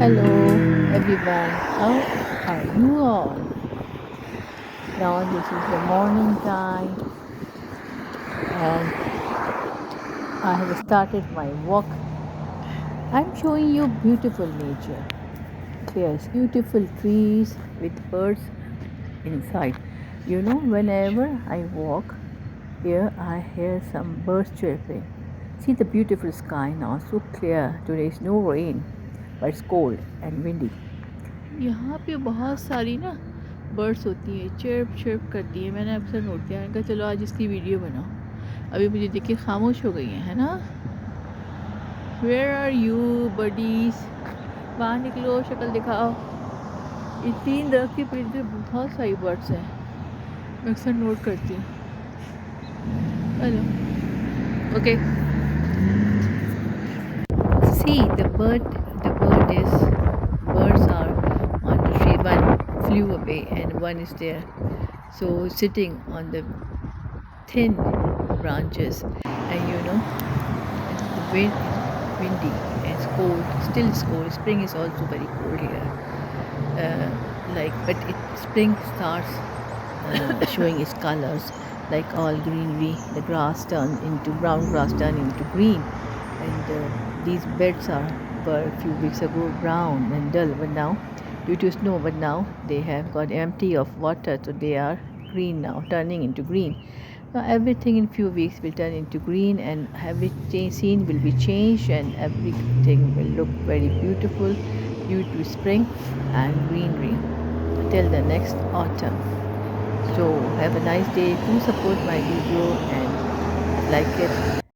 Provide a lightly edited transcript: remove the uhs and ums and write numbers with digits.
Hello everyone, how are you all? Now this is the morning time and I have started my walk. I'm showing you beautiful nature. There's beautiful trees with birds inside. Whenever I walk here, I hear some birds chirping. See the beautiful sky now, so clear. Today is no rain, but it's cold and windy. यहाँ पे बहुत सारी ना birds होती हैं, chirp chirp करती हैं। मैंने अक्सर नोट किया, मैंने कहा चलो आज इसकी वीडियो बनाओ। अभी मुझे देख के खामोश हो गई हैं, है ना। वेयर आर यू बडीज, बाहर निकलो, शक्ल दिखाओ। ये 3 दरख्त के पेड़ पे बहुत सारी बर्ड्स हैं, मैं अक्सर नोट करती हूँ। Hello, okay, see birds are on the tree. One flew away and one is there, so sitting on the thin branches. And the wind is windy and it's cold. Still it's cold. Spring is also very cold here. Spring starts showing its colors, like all greenery. The grass turn into brown grass, turn into green, and these beds were a few weeks ago brown and dull, but now due to snow, but now they have got empty of water, so they are green now, turning into green. Now everything in few weeks will turn into green, and every scene will be changed, and everything will look very beautiful due to spring and greenery till the next autumn. So have a nice day. Do support my video and like it.